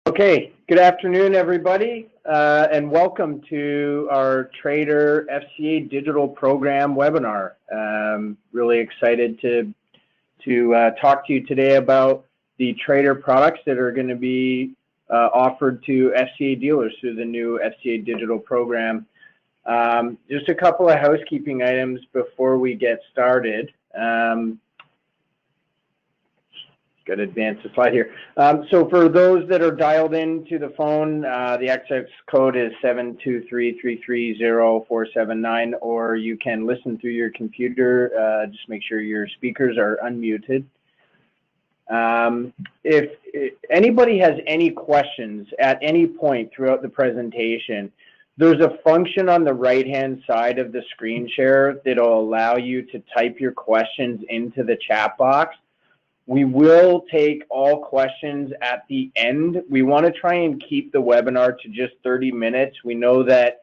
Okay, good afternoon, everybody, and welcome to our Trader FCA Digital Program webinar. Really excited to talk to you today about the Trader products that are going to be offered to FCA dealers through the new FCA Digital Program. Just a couple of housekeeping items before we get started. Got to advance the slide here. So for those that are dialed into the phone, the access code is 723-330-479, or you can listen through your computer. Just make sure your speakers are unmuted. If anybody has any questions at any point throughout the presentation, there's a function on the right-hand side of the screen share that'll allow you to type your questions into the chat box. We will take all questions at the end. We want to try and keep the webinar to just 30 minutes. We know that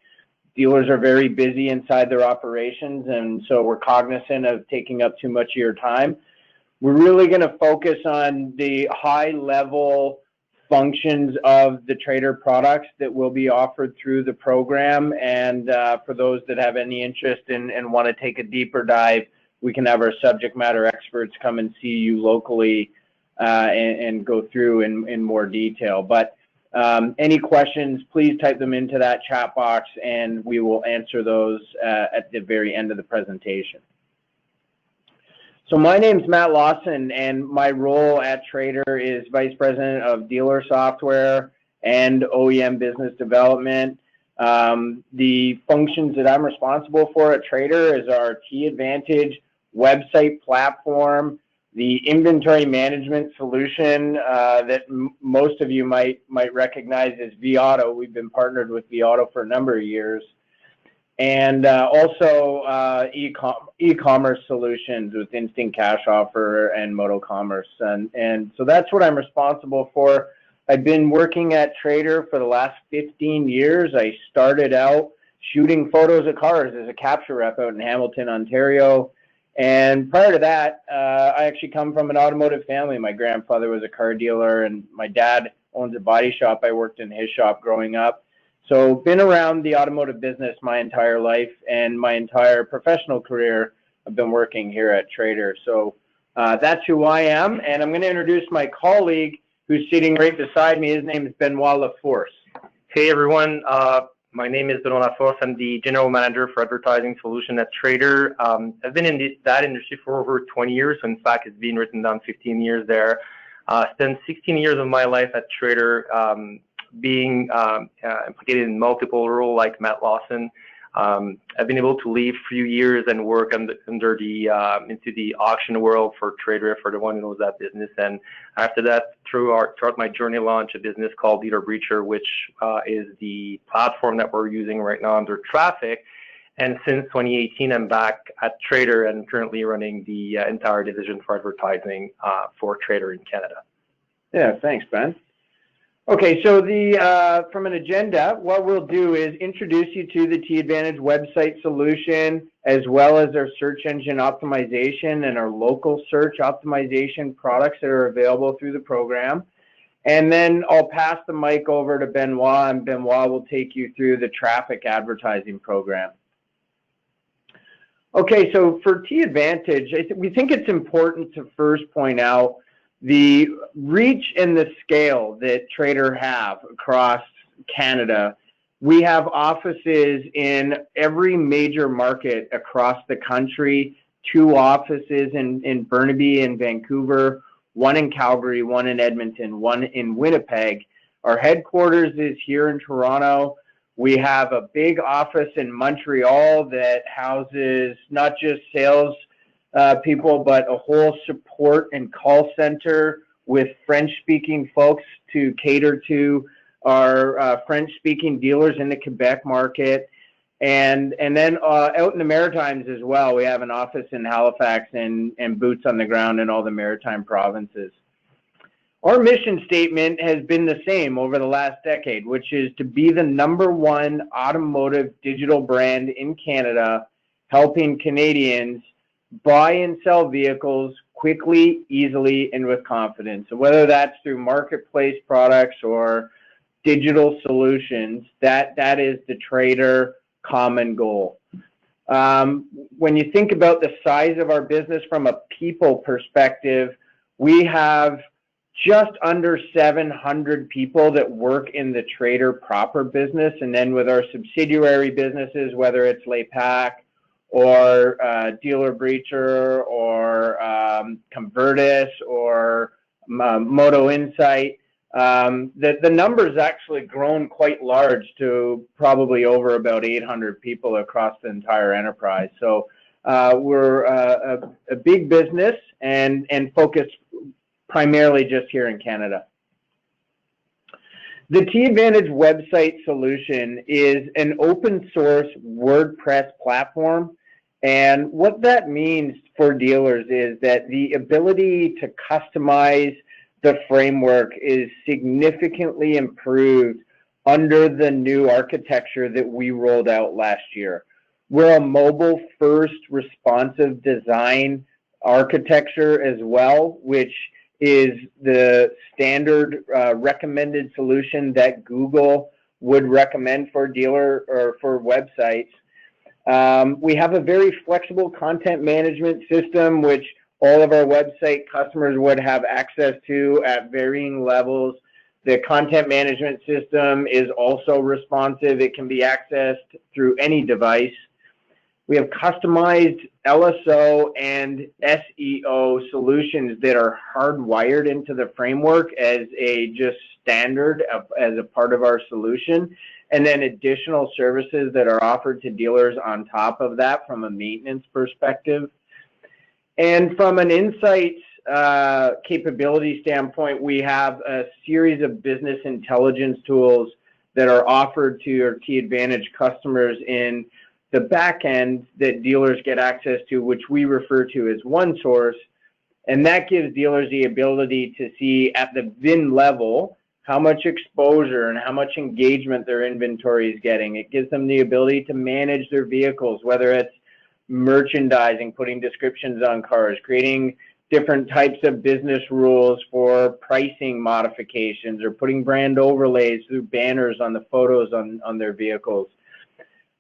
dealers are very busy inside their operations, and so we're cognizant of taking up too much of your time. We're really going to focus on the high-level functions of the Trader products that will be offered through the program, and for those that have any interest and want to take a deeper dive, we can have our subject matter experts come and see you locally and go through in more detail. But any questions, please type them into that chat box and we will answer those at the very end of the presentation. So my name's Matt Lawson, and my role at Trader is Vice President of Dealer Software and OEM Business Development. The functions that I'm responsible for at Trader is our T-Advantage website platform, the inventory management solution that most of you might recognize as vAuto. We've been partnered with vAuto for a number of years, and also e-commerce solutions with Instant Cash Offer and Moto Commerce, and so that's what I'm responsible for. I've been working at Trader for the last 15 years. I started out shooting photos of cars as a capture rep out in Hamilton, Ontario. And prior to that, I actually come from an automotive family. My grandfather was a car dealer, and my dad owns a body shop. I worked in his shop growing up. So been around the automotive business my entire life, and my entire professional career I've been working here at Trader. So that's who I am, and I'm going to introduce my colleague who's sitting right beside me. His name is Benoit Laforce. Hey everyone, my name is Benoit Laforce. I'm the General Manager for Advertising Solution at Trader. I've been in that industry for over 20 years. So in fact, it's been written down 15 years there. Spent 16 years of my life at Trader being implicated in multiple roles like Matt Lawson. I've been able to leave a few years and work into the auction world for Trader, for the one who knows that business. And after that, throughout my journey, launched a business called Dealer Breacher, which is the platform that we're using right now under Traffic. And since 2018, I'm back at Trader and currently running the entire division for advertising for Trader in Canada. Yeah, thanks, Ben. Okay, so from an agenda, what we'll do is introduce you to the T-Advantage website solution, as well as our search engine optimization and our local search optimization products that are available through the program. And then I'll pass the mic over to Benoit, and Benoit will take you through the traffic advertising program. Okay, so for T-Advantage, we think it's important to first point out the reach and the scale that Trader have across Canada. We have offices in every major market across the country, 2 offices in Burnaby and Vancouver, 1 in Calgary, 1 in Edmonton, 1 in Winnipeg. Our headquarters is here in Toronto. We have a big office in Montreal that houses not just sales people, but a whole support and call center with French-speaking folks to cater to our French-speaking dealers in the Quebec market. And then out in the Maritimes as well, we have an office in Halifax and boots on the ground in all the Maritime provinces. Our mission statement has been the same over the last decade, which is to be the #1 automotive digital brand in Canada, helping Canadians buy and sell vehicles quickly, easily, and with confidence. So whether that's through marketplace products or digital solutions, that is the trader common goal. When you think about the size of our business from a people perspective, we have just under 700 people that work in the trader proper business, and then with our subsidiary businesses, whether it's LayPack or Dealer Breacher or Convertis or Moto Insight, the number's actually grown quite large to probably over about 800 people across the entire enterprise. So we're a big business and focused primarily just here in Canada. The T-Advantage website solution is an open source WordPress platform. And what that means for dealers is that the ability to customize the framework is significantly improved under the new architecture that we rolled out last year. We're a mobile first responsive design architecture as well, which is the standard recommended solution that Google would recommend for dealer or for websites. We have a very flexible content management system, which all of our website customers would have access to at varying levels. The content management system is also responsive. It can be accessed through any device. We have customized LSO and SEO solutions that are hardwired into the framework as a just standard as a part of our solution, and then additional services that are offered to dealers on top of that from a maintenance perspective. And from an insights capability standpoint, we have a series of business intelligence tools that are offered to your T-Advantage customers in the back end that dealers get access to, which we refer to as OneSource. And that gives dealers the ability to see at the VIN level how much exposure and how much engagement their inventory is getting. It gives them the ability to manage their vehicles, whether it's merchandising, putting descriptions on cars, creating different types of business rules for pricing modifications, or putting brand overlays through banners on the photos on their vehicles.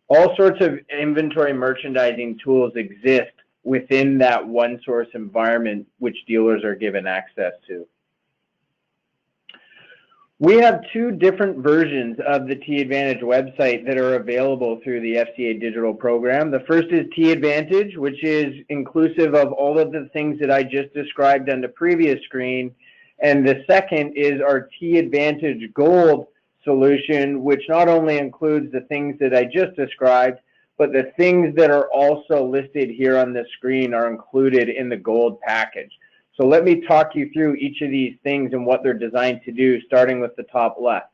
All sorts of inventory merchandising tools exist within that OneSource environment, which dealers are given access to. We have two different versions of the T-Advantage website that are available through the FCA Digital program. The first is T-Advantage, which is inclusive of all of the things that I just described on the previous screen. And the second is our T-Advantage Gold solution, which not only includes the things that I just described, but the things that are also listed here on the screen are included in the Gold package. So let me talk you through each of these things and what they're designed to do, starting with the top left.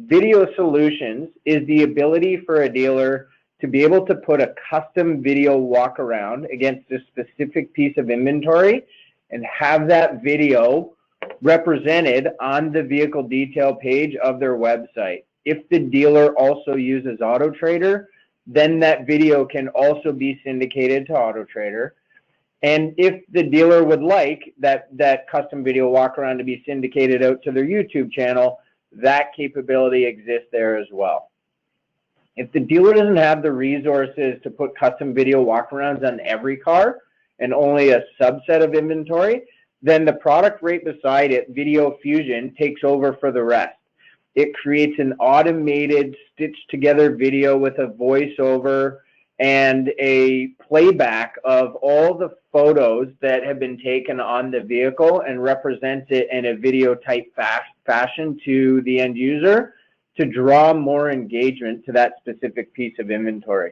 Video Solutions is the ability for a dealer to be able to put a custom video walk around against a specific piece of inventory and have that video represented on the vehicle detail page of their website. If the dealer also uses autoTRADER, then that video can also be syndicated to autoTRADER. And if the dealer would like that custom video walk around to be syndicated out to their YouTube channel, that capability exists there as well. If the dealer doesn't have the resources to put custom video walkarounds on every car and only a subset of inventory, then the product right beside it, Video Fusion, takes over for the rest. It creates an automated stitched together video with a voiceover and a playback of all the photos that have been taken on the vehicle and represents it in a video type fashion to the end user to draw more engagement to that specific piece of inventory.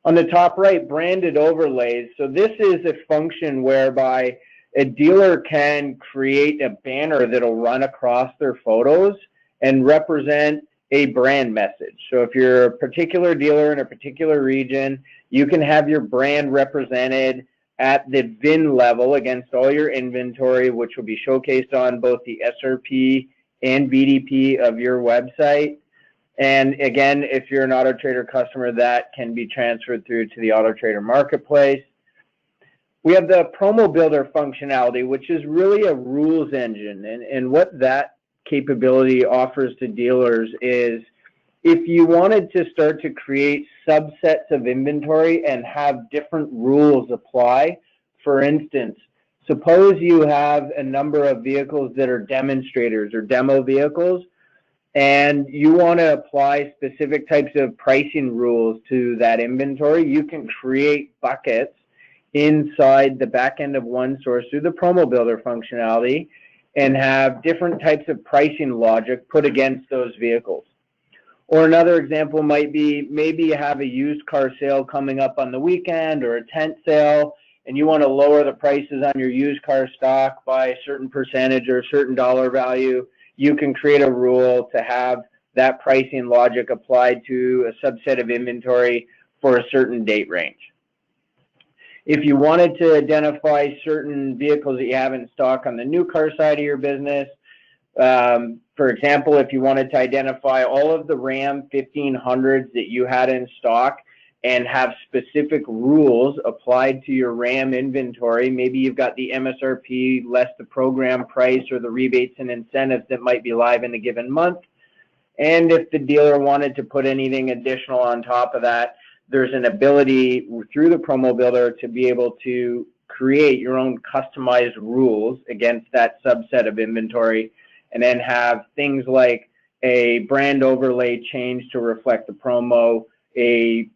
On the top right, branded overlays. So this is a function whereby a dealer can create a banner that'll run across their photos and represent a brand message. So if you're a particular dealer in a particular region, you can have your brand represented at the VIN level against all your inventory, which will be showcased on both the SRP and VDP of your website. And again, if you're an autoTRADER customer, that can be transferred through to the autoTRADER marketplace. We have the promo builder functionality, which is really a rules engine. And what that capability offers to dealers is if you wanted to start to create subsets of inventory and have different rules apply, for instance, suppose you have a number of vehicles that are demonstrators or demo vehicles, and you want to apply specific types of pricing rules to that inventory, you can create buckets inside the back end of OneSource through the promo builder functionality and have different types of pricing logic put against those vehicles. Or another example might be maybe you have a used car sale coming up on the weekend or a tent sale, and you want to lower the prices on your used car stock by a certain percentage or a certain dollar value. You can create a rule to have that pricing logic applied to a subset of inventory for a certain date range. If you wanted to identify certain vehicles that you have in stock on the new car side of your business, for example, if you wanted to identify all of the Ram 1500s that you had in stock and have specific rules applied to your Ram inventory, maybe you've got the MSRP less the program price or the rebates and incentives that might be live in a given month. And if the dealer wanted to put anything additional on top of that, there's an ability through the promo builder to be able to create your own customized rules against that subset of inventory, and then have things like a brand overlay change to reflect the promo, a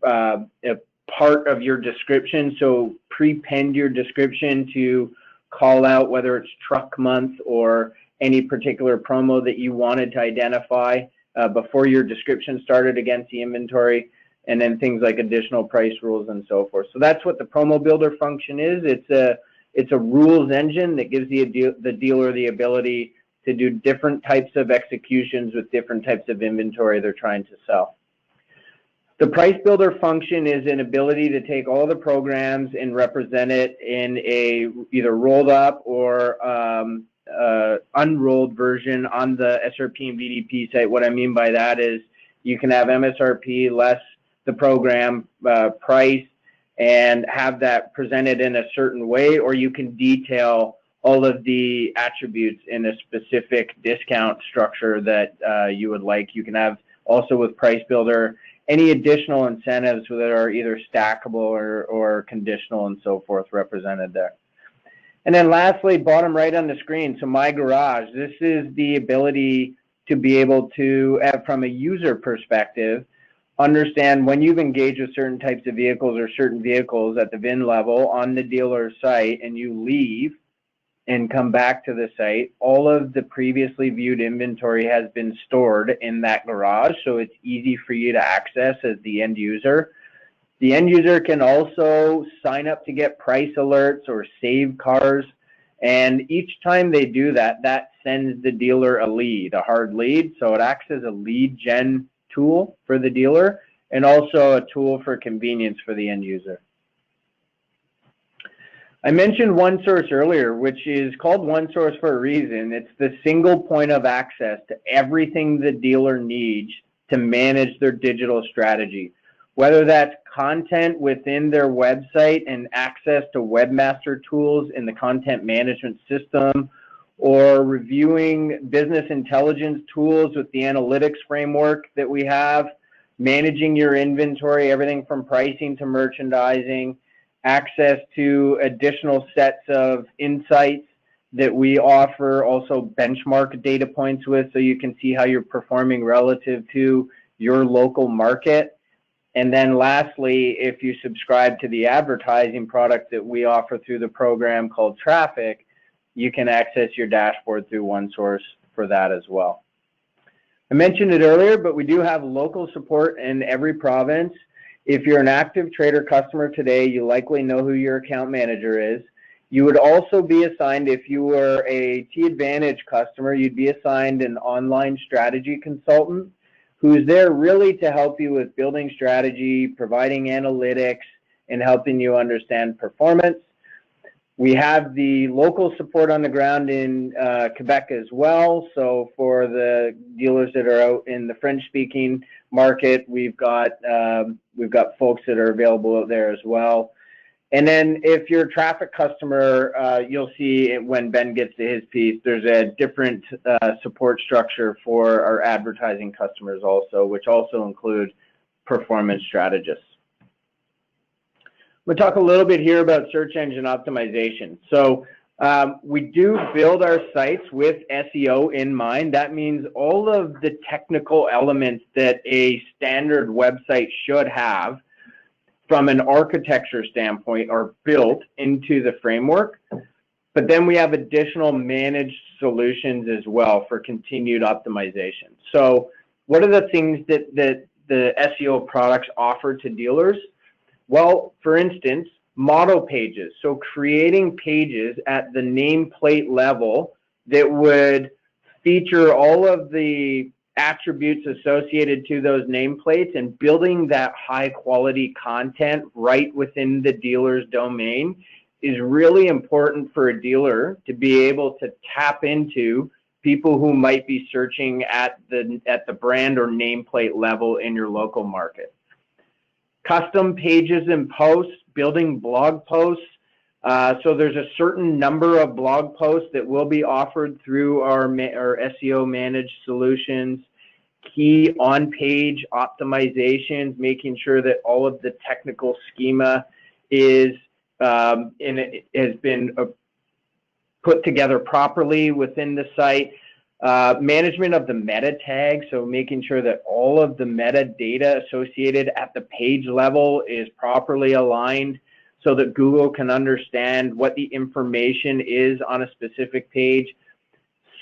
part of your description, so prepend your description to call out whether it's truck month or any particular promo that you wanted to identify before your description started against the inventory, and then things like additional price rules and so forth. So that's what the promo builder function is. It's a rules engine that gives the dealer the ability to do different types of executions with different types of inventory they're trying to sell. The price builder function is an ability to take all the programs and represent it in a either rolled up or unrolled version on the SRP and VDP site. What I mean by that is you can have MSRP less the program price and have that presented in a certain way, or you can detail all of the attributes in a specific discount structure that you would like. You can have also with Price Builder any additional incentives that are either stackable or conditional and so forth represented there. And then lastly, bottom right on the screen, so My Garage. This is the ability to be able to, from a user perspective, understand when you've engaged with certain types of vehicles or certain vehicles at the VIN level on the dealer site and you leave and come back to the site, all of the previously viewed inventory has been stored in that garage, so it's easy for you to access as the end user. The end user can also sign up to get price alerts or save cars, and each time they do that, that sends the dealer a lead, a hard lead, so it acts as a lead gen tool for the dealer and also a tool for convenience for the end user. I mentioned OneSource earlier, which is called OneSource for a reason. It's the single point of access to everything the dealer needs to manage their digital strategy, whether that's content within their website and access to webmaster tools in the content management system, or reviewing business intelligence tools with the analytics framework that we have, managing your inventory, everything from pricing to merchandising, access to additional sets of insights that we offer, also benchmark data points with, so you can see how you're performing relative to your local market. And then lastly, if you subscribe to the advertising product that we offer through the program called Traffic, you can access your dashboard through OneSource for that as well. I mentioned it earlier, but we do have local support in every province. If you're an active trader customer today, you likely know who your account manager is. You would also be assigned, if you were a T-Advantage customer, you'd be assigned an online strategy consultant who's there really to help you with building strategy, providing analytics, and helping you understand performance. We have the local support on the ground in Quebec as well. So for the dealers that are out in the French-speaking market, we've got folks that are available out there as well. And then if you're a traffic customer, you'll see when Ben gets to his piece, there's a different support structure for our advertising customers also, which also include performance strategists. We'll talk a little bit here about search engine optimization. So we do build our sites with SEO in mind. That means all of the technical elements that a standard website should have from an architecture standpoint are built into the framework, but then we have additional managed solutions as well for continued optimization. So what are the things that the SEO products offer to dealers? Well, for instance, model pages. So creating pages at the nameplate level that would feature all of the attributes associated to those nameplates and building that high quality content right within the dealer's domain is really important for a dealer to be able to tap into people who might be searching at the brand or nameplate level in your local market. Custom pages and posts, building blog posts. So there's a certain number of blog posts that will be offered through our SEO managed solutions. Key on-page optimizations, making sure that all of the technical schema has been put together properly within the site. Management of the meta tags, so making sure that all of the metadata associated at the page level is properly aligned so that Google can understand what the information is on a specific page.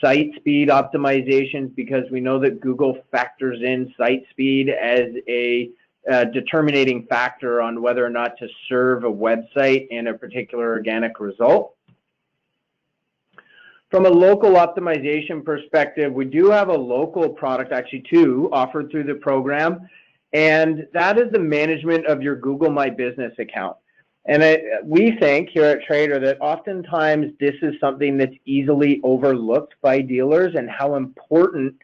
Site speed optimizations, because we know that Google factors in site speed as a determining factor on whether or not to serve a website in a particular organic result. From a local optimization perspective, we do have a local product, actually two, offered through the program, and that is the management of your Google My Business account. And we think here at Trader that oftentimes this is something that's easily overlooked by dealers, and how important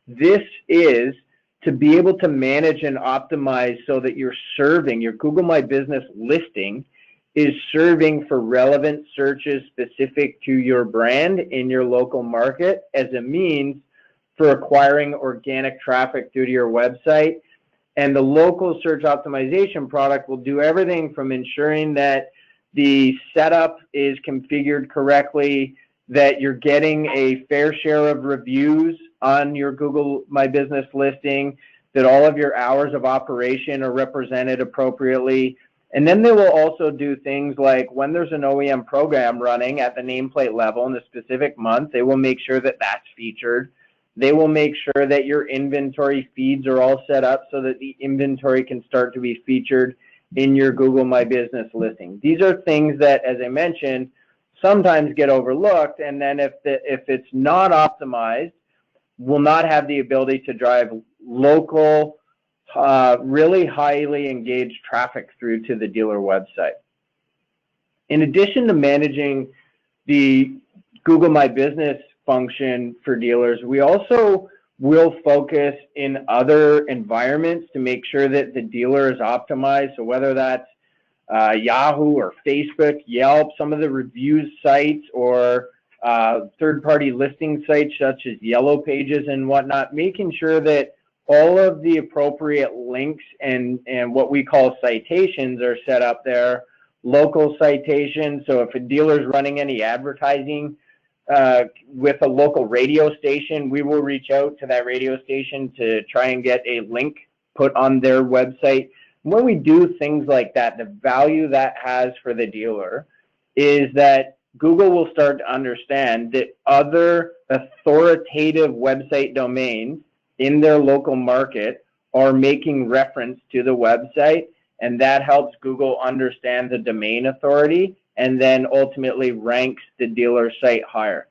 this is to be able to manage and optimize so that you're serving your Google My Business listing is serving for relevant searches specific to your brand in your local market as a means for acquiring organic traffic through to your website. And the local search optimization product will do everything from ensuring that the setup is configured correctly, that you're getting a fair share of reviews on your Google My Business listing, that all of your hours of operation are represented appropriately. And then they will also do things like when there's an OEM program running at the nameplate level in a specific month, they will make sure that that's featured. They will make sure that your inventory feeds are all set up so that the inventory can start to be featured in your Google My Business listing. These are things that, as I mentioned, sometimes get overlooked, and then if it's not optimized, will not have the ability to drive local, really highly engaged traffic through to the dealer website. In addition to managing the Google My Business function for dealers, we also will focus in other environments to make sure that the dealer is optimized. So whether that's Yahoo or Facebook, Yelp, some of the reviews sites, or third-party listing sites such as Yellow Pages and whatnot, making sure that all of the appropriate links and what we call citations are set up there. Local citations, so if a dealer is running any advertising with a local radio station, we will reach out to that radio station to try and get a link put on their website. When we do things like that, the value that has for the dealer is that Google will start to understand that other authoritative website domains in their local market are making reference to the website, and that helps Google understand the domain authority and then ultimately ranks the dealer site higher.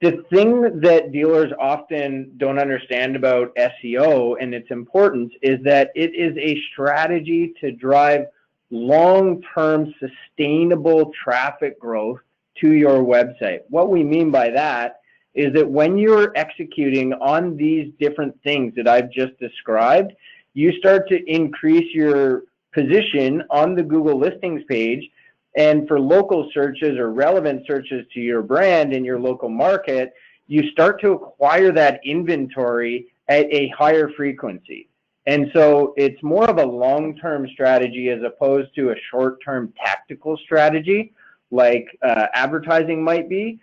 The thing that dealers often don't understand about SEO and its importance is that it is a strategy to drive long-term sustainable traffic growth to your website. What we mean by that is that when you're executing on these different things that I've just described, you start to increase your position on the Google listings page. And for local searches or relevant searches to your brand in your local market, you start to acquire that inventory at a higher frequency. And so it's more of a long-term strategy as opposed to a short-term tactical strategy like advertising might be.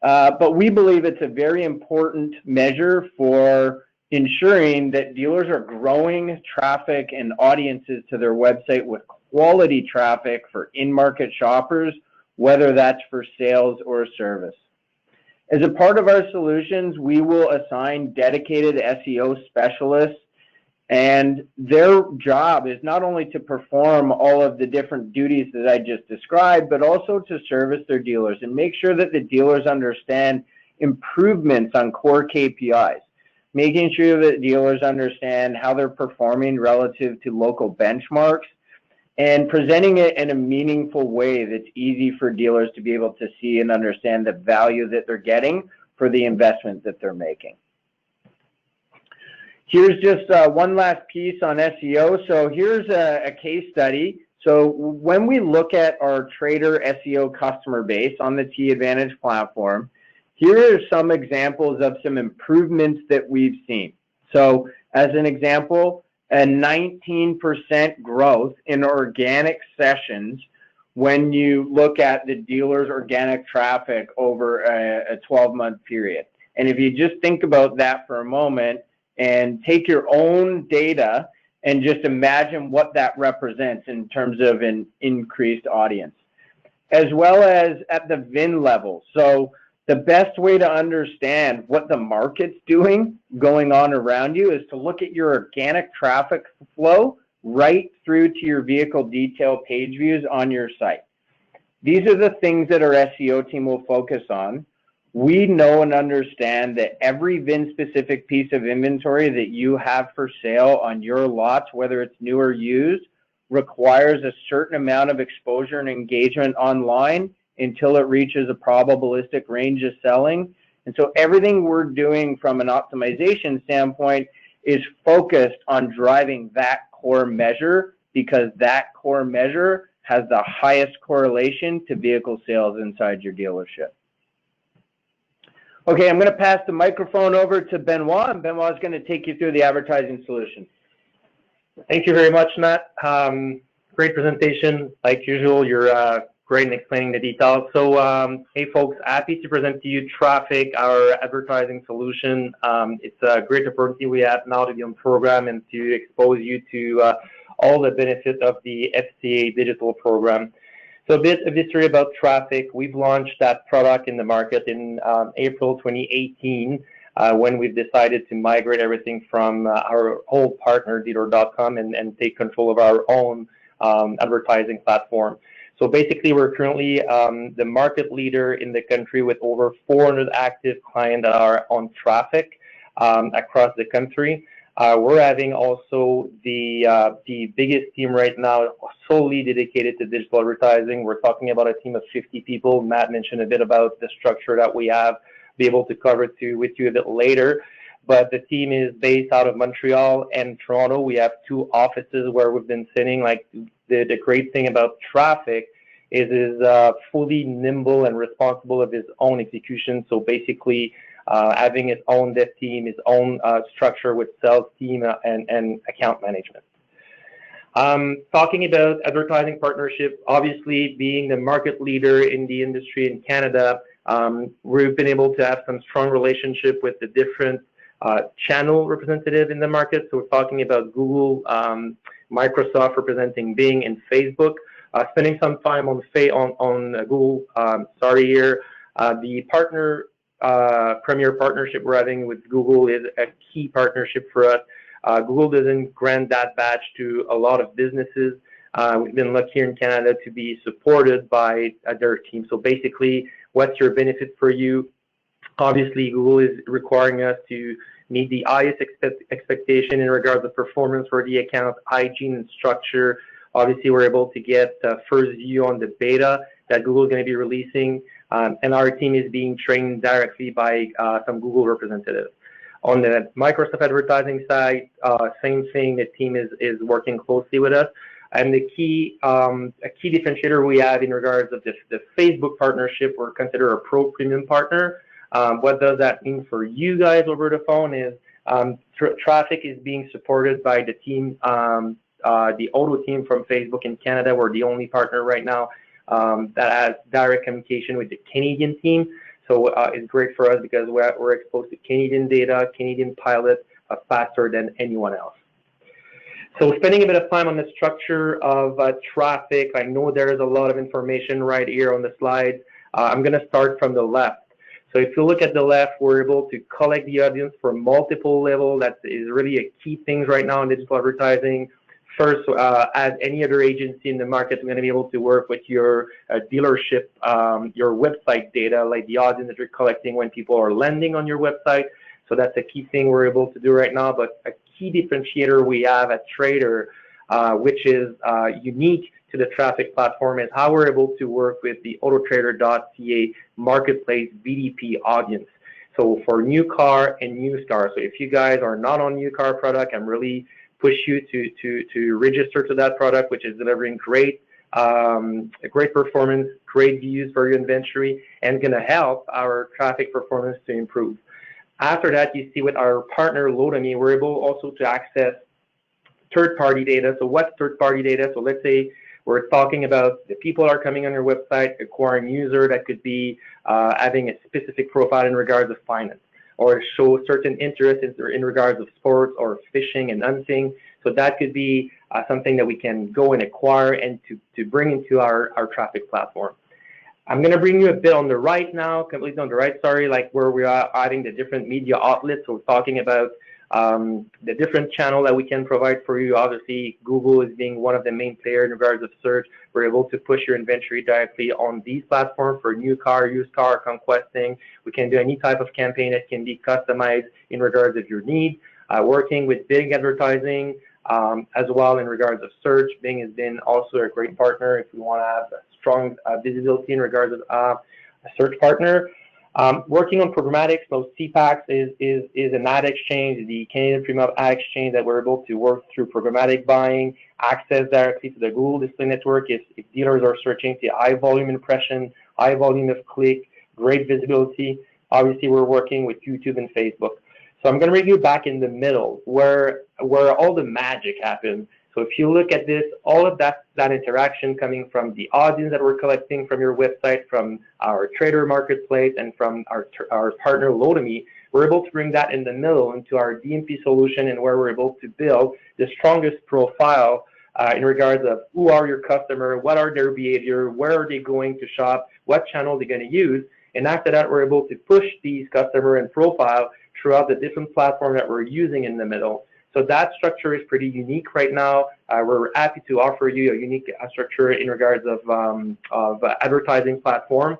But we believe it's a very important measure for ensuring that dealers are growing traffic and audiences to their website with quality traffic for in-market shoppers, whether that's for sales or service. As a part of our solutions, we will assign dedicated SEO specialists, and their job is not only to perform all of the different duties that I just described, but also to service their dealers and make sure that the dealers understand improvements on core KPIs, making sure that dealers understand how they're performing relative to local benchmarks, and presenting it in a meaningful way that's easy for dealers to be able to see and understand the value that they're getting for the investment that they're making. Here's just one last piece on SEO. So here's a case study. So when we look at our Trader SEO customer base on the T Advantage platform, here are some examples of some improvements that we've seen. So as an example, a 19% growth in organic sessions when you look at the dealer's organic traffic over a 12-month period. And if you just think about that for a moment and take your own data and just imagine what that represents in terms of an increased audience, as well as at the VIN level. So the best way to understand what the market's doing going on around you is to look at your organic traffic flow right through to your vehicle detail page views on your site. These are the things that our SEO team will focus on. We know and understand that every VIN-specific piece of inventory that you have for sale on your lots, whether it's new or used, requires a certain amount of exposure and engagement online until it reaches a probabilistic range of selling. And so everything we're doing from an optimization standpoint is focused on driving that core measure, because that core measure has the highest correlation to vehicle sales inside your dealership. Okay, I'm going to pass the microphone over to Benoit, and Benoit is going to take you through the advertising solution. Thank you very much, Matt. Great presentation. Like usual, you're great in explaining the details. So, hey folks, happy to present to you Traffic, our advertising solution. It's a great opportunity we have now to be on program and to expose you to all the benefits of the FCA Digital program. So a bit of history about Traffic. We've launched that product in the market in April 2018 when we've decided to migrate everything from our old partner, dealer.com, and take control of our own advertising platform. So basically, we're currently the market leader in the country with over 400 active clients that are on Traffic across the country. We're having also the biggest team right now solely dedicated to digital advertising. We're talking about a team of 50 people. Matt mentioned a bit about the structure that we have, be able to cover with you a bit later. But the team is based out of Montreal and Toronto. We have two offices where we've been sitting. Like the great thing about Traffic is fully nimble and responsible of his own execution. So basically, having its own dev team, its own structure with sales team and account management. Talking about advertising partnership, obviously being the market leader in the industry in Canada, we've been able to have some strong relationship with the different channel representative in the market. So we're talking about Google, Microsoft representing Bing, and Facebook. Spending some time on Google. The premier partnership we're having with Google is a key partnership for us. Google doesn't grant that badge to a lot of businesses. We've been lucky here in Canada to be supported by their team. So basically, what's your benefit for you? Obviously, Google is requiring us to meet the highest expectation in regards to performance for the account, hygiene, and structure. Obviously, we're able to get first view on the beta that Google is going to be releasing, and our team is being trained directly by some Google representatives. On the Microsoft advertising side, same thing. The team is working closely with us. And a key differentiator we have in regards of the Facebook partnership, we're considered a pro premium partner. What does that mean for you guys over the phone is traffic is being supported by the team, the auto team from Facebook in Canada. We're the only partner right now that has direct communication with the Canadian team. So it's great for us because we're exposed to Canadian data, Canadian pilot faster than anyone else. So spending a bit of time on the structure of traffic, I know there's a lot of information right here on the slide. I'm going to start from the left. So if you look at the left, we're able to collect the audience from multiple levels. That is really a key thing right now in digital advertising. First, as any other agency in the market, we're going to be able to work with your dealership, your website data, like the audience that you're collecting when people are landing on your website. So that's a key thing we're able to do right now. But a key differentiator we have at Trader, which is unique to the traffic platform, is how we're able to work with the autoTRADER.ca marketplace VDP audience. So for new car and used car. So if you guys are not on new car product, I'm really push you to register to that product, which is delivering great performance, great views for your inventory, and going to help our traffic performance to improve. After that, you see with our partner Loadame, we're able also to access third-party data. So what's third-party data? So let's say we're talking about the people are coming on your website, acquiring user that could be having a specific profile in regards of finance, or show certain interest in regards of sports or fishing and hunting. So that could be something that we can go and acquire and to bring into our traffic platform. I'm going to bring you a bit on the right now, completely on the right, sorry, like where we are adding the different media outlets. So we're talking about the different channel that we can provide for you. Obviously, Google is being one of the main players in regards of search. We're able to push your inventory directly on these platforms for new car, used car, conquesting. We can do any type of campaign that can be customized in regards of your need. Working with Bing advertising as well in regards of search. Bing has been also a great partner if we want to have strong visibility in regards of a search partner. Working on programmatic, so CPAX is an ad exchange, the Canadian Premium Ad Exchange that we're able to work through programmatic buying, access directly to the Google Display Network if dealers are searching to high volume impression, high volume of click, great visibility. Obviously, we're working with YouTube and Facebook. So I'm going to bring you back in the middle where all the magic happens. So if you look at this, all of that interaction coming from the audience that we're collecting from your website, from our trader marketplace, and from our partner Loadame, we're able to bring that in the middle into our DMP solution, and where we're able to build the strongest profile in regards of who are your customer, what are their behavior, where are they going to shop, what channel they're going to use. And after that, we're able to push these customer and profile throughout the different platforms that we're using in the middle. So that structure is pretty unique right now. We're happy to offer you a unique structure in regards of advertising platform.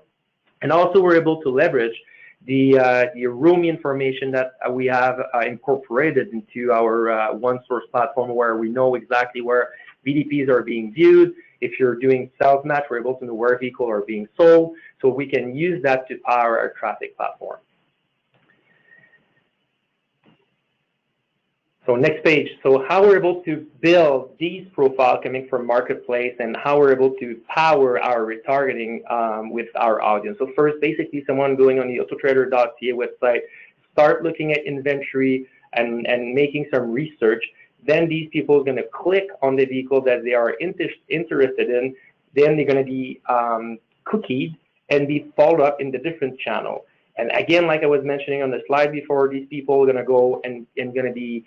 And also we're able to leverage the room information that we have incorporated into our one source platform, where we know exactly where VDPs are being viewed. If you're doing sales match, we're able to know where vehicles are being sold. So we can use that to power our traffic platform. So next page. So how we're able to build these profiles coming from marketplace, and how we're able to power our retargeting with our audience. So first, basically, someone going on the autoTRADER.ca website, start looking at inventory and making some research. Then these people are going to click on the vehicle that they are interested in. Then they're going to be cookied and be followed up in the different channel. And again, like I was mentioning on the slide before, these people are going to go and going to be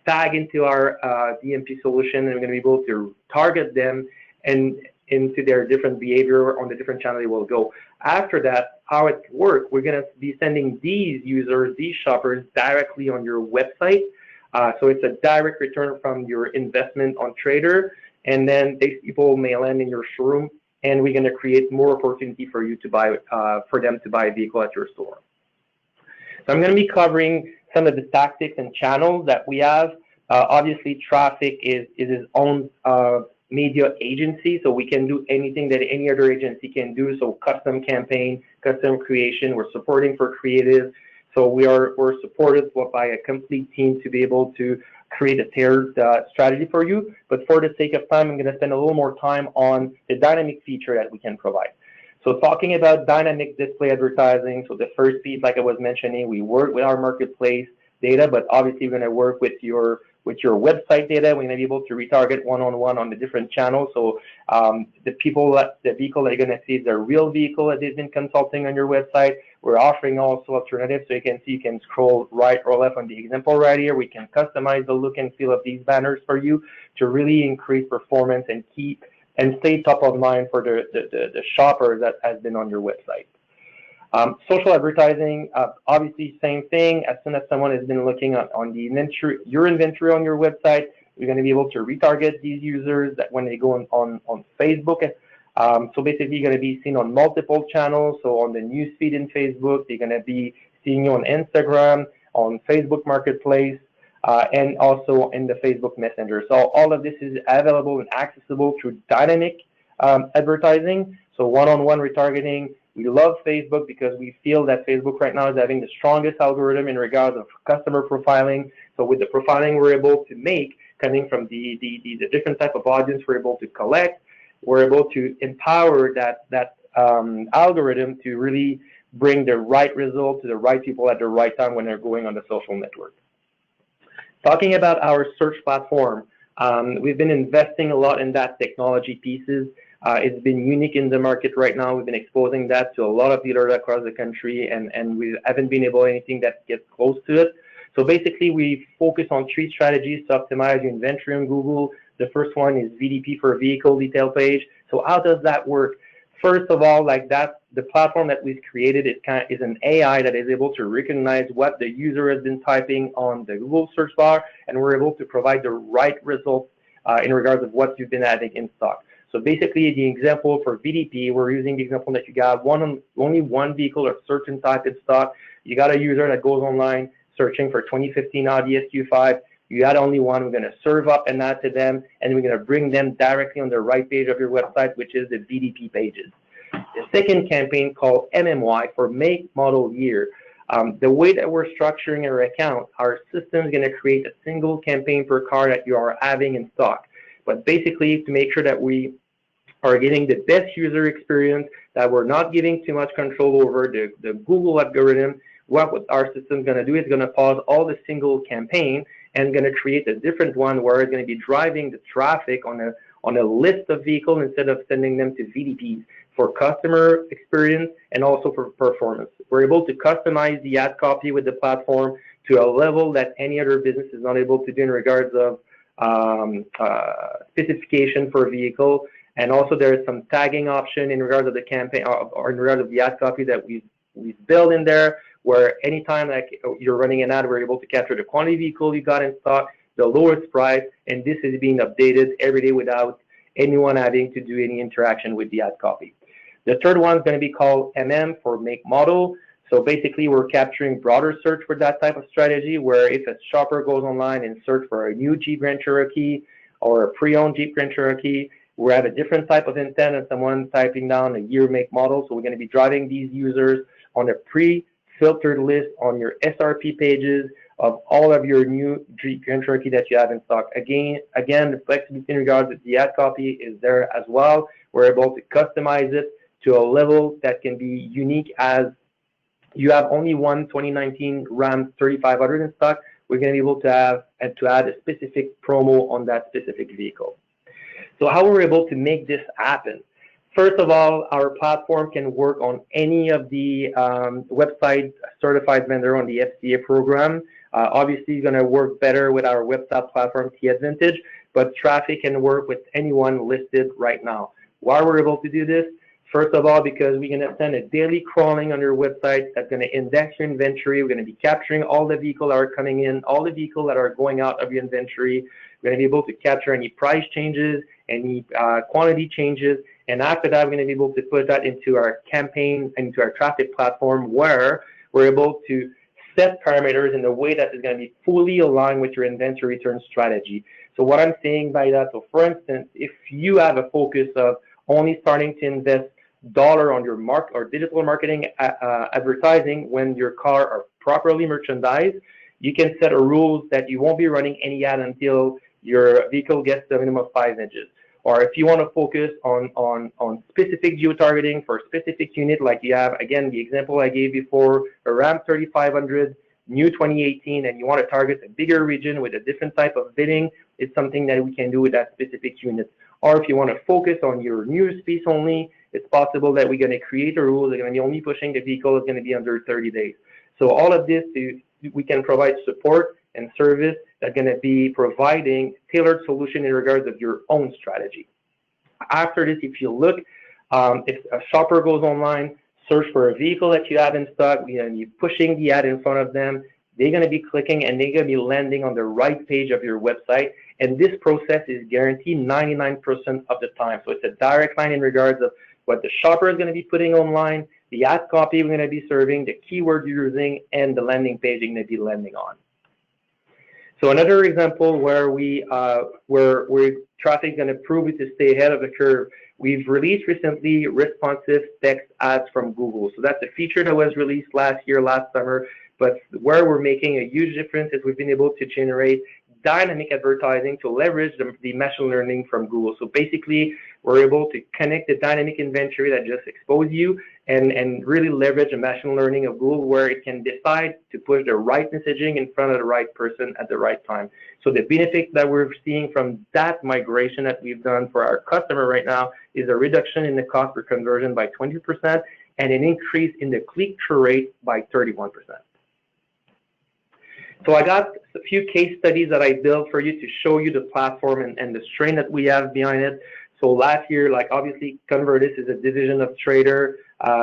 tagged into our DMP solution, and we're going to be able to target them and into their different behavior on the different channel they will go. After that, how it works, we're going to be sending these users, these shoppers, directly on your website. So it's a direct return from your investment on Trader, and then these people may land in your showroom, and we're going to create more opportunity for you to buy, for them to buy a vehicle at your store. So I'm going to be covering some of the tactics and channels that we have. Obviously, traffic is its own media agency, so we can do anything that any other agency can do. So custom campaign, custom creation, we're supporting for creative. So we're supported by a complete team to be able to create a tiered strategy for you. But for the sake of time, I'm going to spend a little more time on the dynamic feature that we can provide. So talking about dynamic display advertising, so the first piece, like I was mentioning, we work with our marketplace data, but obviously we're going to work with your website data. We're going to be able to retarget one-on-one on the different channels. So the vehicle that you're going to see is a real vehicle that they've been consulting on your website. We're offering also alternatives, so you can scroll right or left on the example right here. We can customize the look and feel of these banners for you to really increase performance and keep and stay top of mind for the shopper that has been on your website. Social advertising, obviously same thing. As soon as someone has been looking on the inventory, your inventory on your website, you're going to be able to retarget these users that when they go on Facebook. So basically, you're going to be seen on multiple channels. So on the newsfeed in Facebook, they're going to be seeing you on Instagram, on Facebook Marketplace, and also in the Facebook Messenger. So all of this is available and accessible through dynamic advertising. So one-on-one retargeting. We love Facebook because we feel that Facebook right now is having the strongest algorithm in regards of customer profiling. So with the profiling we're able to make, coming from the different type of audience we're able to collect, we're able to empower that algorithm to really bring the right result to the right people at the right time when they're going on the social network. Talking about our search platform, we've been investing a lot in that technology pieces. It's been unique in the market right now. We've been exposing that to a lot of dealers across the country, and we haven't been able to anything that gets close to it. So basically, we focus on 3 strategies to optimize your inventory on Google. The first one is VDP for vehicle detail page. So how does that work? First of all, the platform that we've created is an AI that is able to recognize what the user has been typing on the Google search bar, and we're able to provide the right results in regards of what you've been having in stock. So basically, the example for VDP, we're using the example that you got only one vehicle of certain type in stock. You got a user that goes online searching for 2015 Audi SQ5. You had only one. We're going to serve up an ad to them, and we're going to bring them directly on the right page of your website, which is the VDP pages. The second campaign called MMY for make, model, year. The way that we're structuring our account, our system is going to create a single campaign per car that you are having in stock. But basically, to make sure that we are getting the best user experience, that we're not giving too much control over the Google algorithm, what our system is going to do is going to pause all the single campaign and going to create a different one where it's going to be driving the traffic on a list of vehicles instead of sending them to VDPs for customer experience and also for performance. We're able to customize the ad copy with the platform to a level that any other business is not able to do in regards of specification for a vehicle. And also there is some tagging option in regards of the campaign or in regards of the ad copy that we've built in there, where anytime like you're running an ad, we're able to capture the quantity of vehicle you got in stock, the lowest price, and this is being updated every day without anyone having to do any interaction with the ad copy. The third one is going to be called MM for make model. So basically, we're capturing broader search for that type of strategy, where if a shopper goes online and search for a new Jeep Grand Cherokee or a pre-owned Jeep Grand Cherokee, we have a different type of intent than someone typing down a year, make, model. So we're going to be driving these users on a pre-filtered list on your SRP pages of all of your new Jeep Grand Cherokee that you have in stock. Again, the flexibility in regards to the ad copy is there as well. We're able to customize it to a level that can be unique. As you have only one 2019 Ram 3500 in stock, we're going to be able to add a specific promo on that specific vehicle. So how we're able to make this happen? First of all, our platform can work on any of the website certified vendor on the FCA program. Obviously, it's going to work better with our website platform, T-Advantage, but traffic can work with anyone listed right now. Why we're able to do this? First of all, because we're going to send a daily crawling on your website that's going to index your inventory. We're going to be capturing all the vehicles that are coming in, all the vehicles that are going out of your inventory. We're going to be able to capture any price changes, any quantity changes, and after that, we're going to be able to put that into our campaign, into our traffic platform, where we're able to set parameters in a way that is going to be fully aligned with your inventory return strategy. So what I'm saying by that, so for instance, if you have a focus of only starting to invest dollar on your digital marketing advertising when your car are properly merchandised, you can set a rule that you won't be running any ad until your vehicle gets the minimum of 5 inches. Or if you want to focus on specific geo-targeting for a specific unit, like you have, again, the example I gave before, a Ram 3500, new 2018, and you want to target a bigger region with a different type of bidding, it's something that we can do with that specific unit. Or if you want to focus on your new space only, it's possible that we're going to create a rule that the only pushing the vehicle is going to be under 30 days. So all of this, we can provide support and service that's going to be providing tailored solution in regards of your own strategy. After this, if you look, if a shopper goes online, search for a vehicle that you have in stock, you're pushing the ad in front of them, they're going to be clicking and they're going to be landing on the right page of your website. And this process is guaranteed 99% of the time. So it's a direct line in regards of what the shopper is going to be putting online, the ad copy we're going to be serving, the keyword you're using, and the landing page you're going to be landing on. So another example where where traffic is going to prove it to stay ahead of the curve, we've released recently responsive text ads from Google. So that's a feature that was released last summer, but where we're making a huge difference is we've been able to generate dynamic advertising to leverage the machine learning from Google. So basically, we're able to connect the dynamic inventory that just exposed you and really leverage the machine learning of Google, where it can decide to push the right messaging in front of the right person at the right time. So the benefit that we're seeing from that migration that we've done for our customer right now is a reduction in the cost per conversion by 20% and an increase in the click-through rate by 31%. So I got a few case studies that I built for you to show you the platform and the strength that we have behind it. So last year, like obviously Convertis is a division of Trader.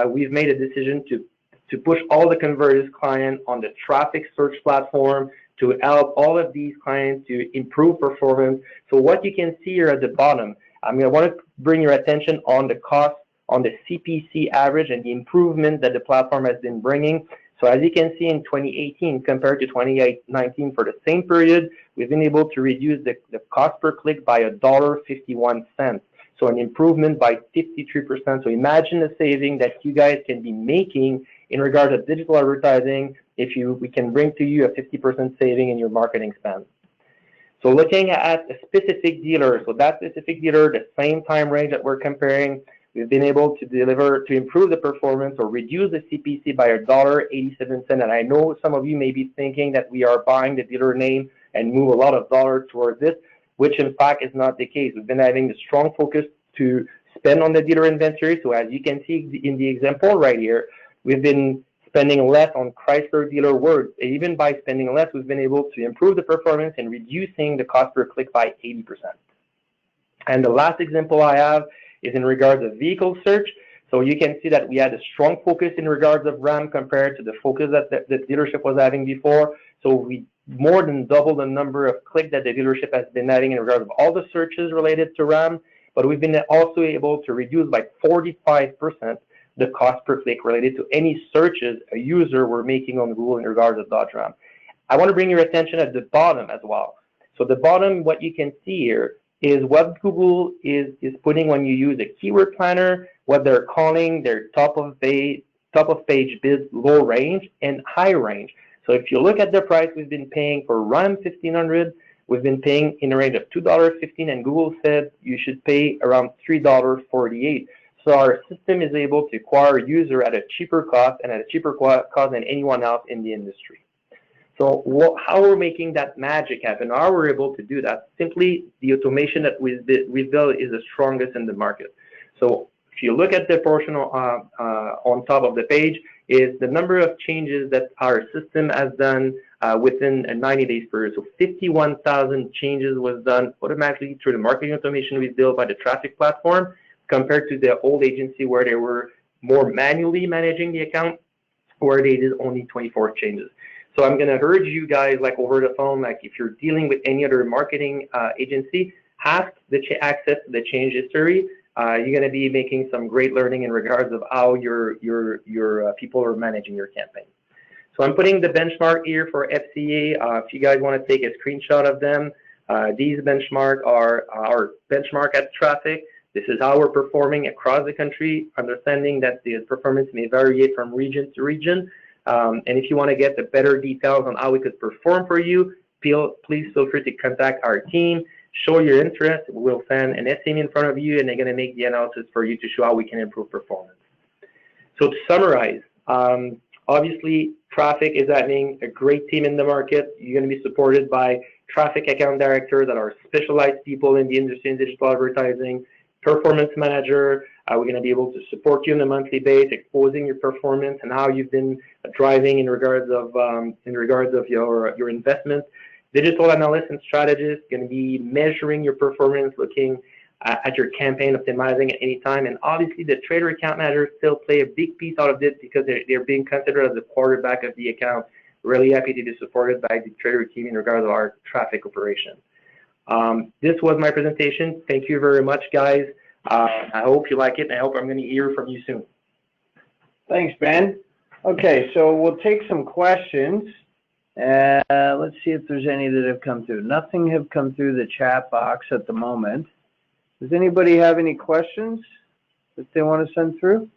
We've made a decision to push all the Convertis clients on the traffic search platform to help all of these clients to improve performance. So what you can see here at the bottom, I want to bring your attention on the cost, on the CPC average and the improvement that the platform has been bringing. So as you can see in 2018 compared to 2019 for the same period, we've been able to reduce the cost per click by $1.51. So an improvement by 53%. So imagine the saving that you guys can be making in regard to digital advertising if we can bring to you a 50% saving in your marketing spend. So looking at a specific dealer, so that specific dealer, the same time range that we're comparing, we've been able to improve the performance or reduce the CPC by $1.87. And I know some of you may be thinking that we are buying the dealer name and move a lot of dollars towards this, which in fact is not the case. We've been having a strong focus to spend on the dealer inventory. So as you can see in the example right here, we've been spending less on Chrysler dealer words. Even by spending less, we've been able to improve the performance and reducing the cost per click by 80%. And the last example I have is in regards of vehicle search. So you can see that we had a strong focus in regards of RAM compared to the focus that the dealership was having before. So we more than doubled the number of clicks that the dealership has been having in regards of all the searches related to RAM, but we've been also able to reduce by 45% the cost per click related to any searches a user were making on Google in regards of Dodge Ram. I want to bring your attention at the bottom as well. So the bottom, what you can see here is what Google is putting when you use a keyword planner, what they're calling their top of page bids, low range and high range. So if you look at the price we've been paying for Ram 1500, we've been paying in the range of $2.15, and Google said you should pay around $3.48. So our system is able to acquire a user at a cheaper cost and at a cheaper cost than anyone else in the industry. So how we're making that magic happen, how we're able to do that, simply the automation that we've built is the strongest in the market. So if you look at the portion on top of the page, is the number of changes that our system has done within a 90-day period. So 51,000 changes was done automatically through the marketing automation we built by the traffic platform, compared to the old agency where they were more manually managing the account, where they did only 24 changes. So I'm going to urge you guys, like over the phone, like if you're dealing with any other marketing agency, ask the access to the change history. You're going to be making some great learning in regards of how your people are managing your campaign. So I'm putting the benchmark here for FCA. If you guys want to take a screenshot of them, these benchmark are our benchmark at traffic. This is how we're performing across the country, understanding that the performance may vary from region to region. And if you want to get the better details on how we could perform for you, please feel free to contact our team, show your interest. We'll send an estimate in front of you, and they're going to make the analysis for you to show how we can improve performance. So to summarize, obviously, traffic is happening, a great team in the market. You're going to be supported by traffic account directors that are specialized people in the industry in digital advertising, performance manager. We're going to be able to support you on a monthly basis, exposing your performance and how you've been driving in regards of your investments. Digital analyst and strategist going to be measuring your performance, looking at your campaign, optimizing at any time. And obviously, the trader account managers still play a big piece out of this because they're being considered as the quarterback of the account. Really happy to be supported by the trader team in regards to our traffic operation. This was my presentation. Thank you very much, guys. I hope you like it, and I hope I'm going to hear from you soon. Thanks, Ben. Okay, so we'll take some questions. Let's see if there's any that have come through. Nothing have come through the chat box at the moment. Does anybody have any questions that they want to send through?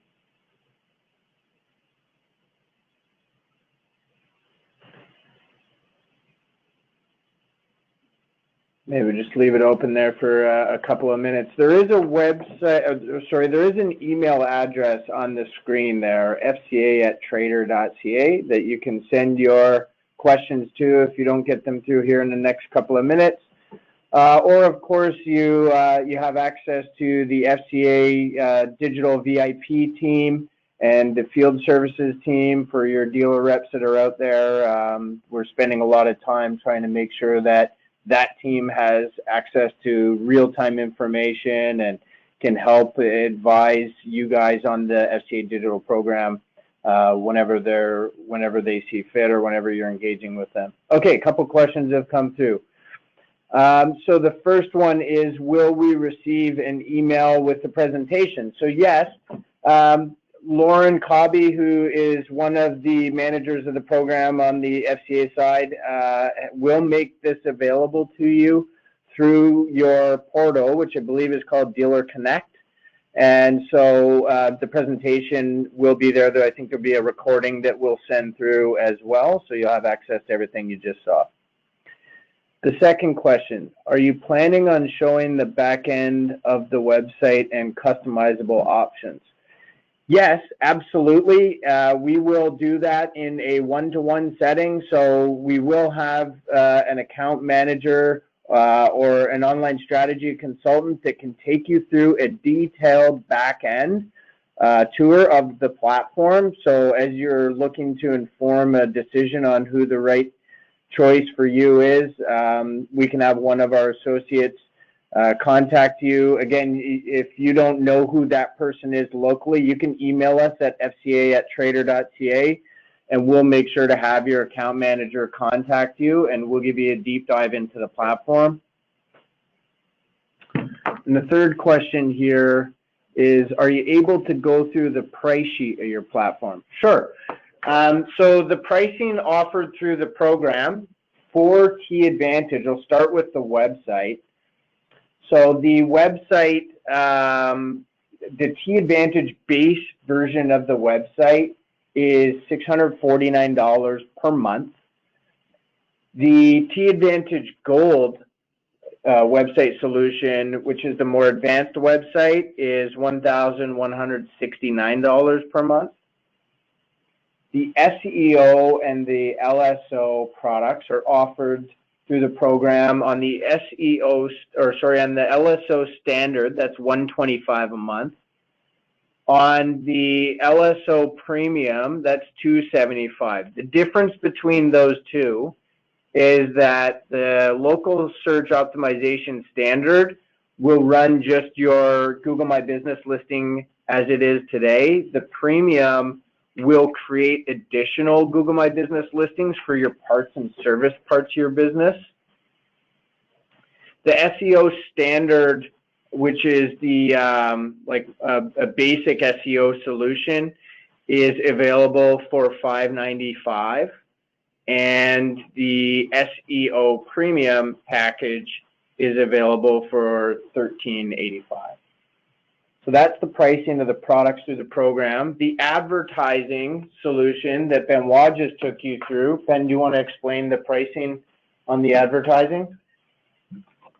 Maybe just leave it open there for a couple of minutes. There is a website, there is an email address on the screen there, FCA@TRADER.ca, that you can send your questions to if you don't get them through here in the next couple of minutes. Or of course you have access to the FCA Digital VIP team and the field services team for your dealer reps that are out there. We're spending a lot of time trying to make sure that team has access to real-time information and can help advise you guys on the FCA Digital program whenever they see fit or whenever you're engaging with them. Okay, a couple questions have come through. So the first one is, will we receive an email with the presentation? So yes, Lauren Cobby, who is one of the managers of the program on the FCA side, will make this available to you through your portal, which I believe is called Dealer Connect. And so the presentation will be there. I think there'll be a recording that we'll send through as well, so you'll have access to everything you just saw. The second question, are you planning on showing the back end of the website and customizable options? Yes, absolutely. We will do that in a one-to-one setting. So we will have an account manager or an online strategy consultant that can take you through a detailed back-end tour of the platform. So as you're looking to inform a decision on who the right choice for you is, we can have one of our associates contact you. Again, if you don't know who that person is locally, you can email us at fca@trader.ca, and we'll make sure to have your account manager contact you, and we'll give you a deep dive into the platform. And the third question here is, are you able to go through the price sheet of your platform? Sure. So the pricing offered through the program for T Advantage, I'll start with the website. So the website, the T Advantage base version of the website is $649 per month. The T Advantage Gold website solution, which is the more advanced website, is $1,169 per month. The SEO and the LSO products are offered through the program on the on the LSO standard, that's $125 a month. On the LSO premium, that's $275. The difference between those two is that the local search optimization standard will run just your Google My Business listing as it is today. The premium will create additional Google My Business listings for your parts and service parts of your business. The SEO standard, which is the a basic SEO solution, is available for $595, and the SEO premium package is available for $1385. So that's the pricing of the products through the program. The advertising solution that Benoit just took you through. Ben, do you want to explain the pricing on the advertising?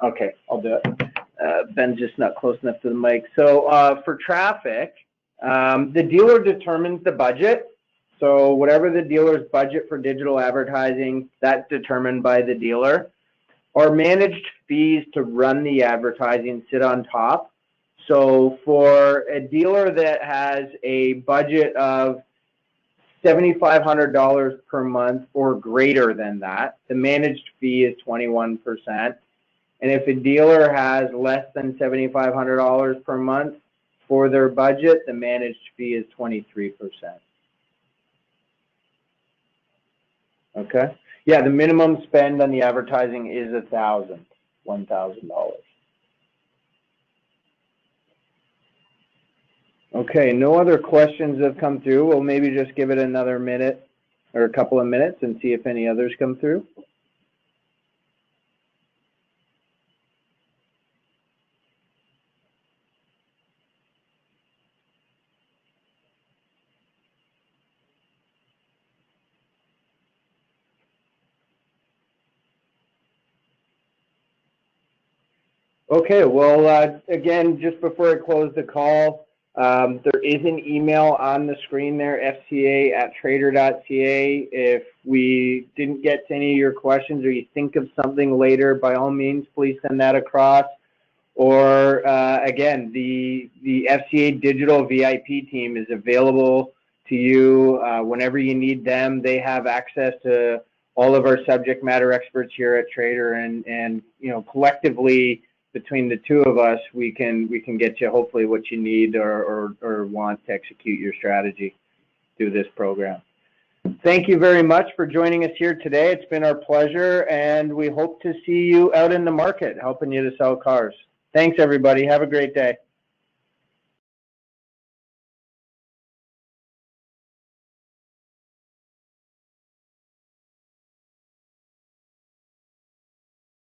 Okay, I'll do it. Ben's just not close enough to the mic. So for traffic, the dealer determines the budget. So whatever the dealer's budget for digital advertising, that's determined by the dealer. Our managed fees to run the advertising sit on top. So for a dealer that has a budget of $7,500 per month or greater than that, the managed fee is 21%. And if a dealer has less than $7,500 per month for their budget, the managed fee is 23%. Okay. Yeah, the minimum spend on the advertising is $1,000. Okay, no other questions have come through. We'll maybe just give it another minute or a couple of minutes and see if any others come through. Okay, well, again, just before I close the call, there is an email on the screen there, FCA@TRADER.ca. If we didn't get to any of your questions or you think of something later, by all means, please send that across. Or again, the FCA Digital VIP team is available to you whenever you need them. They have access to all of our subject matter experts here at Trader, and you know, collectively, between the two of us, we can get you hopefully what you need or want to execute your strategy through this program. Thank you very much for joining us here today. It's been our pleasure, and we hope to see you out in the market helping you to sell cars. Thanks, everybody. Have a great day.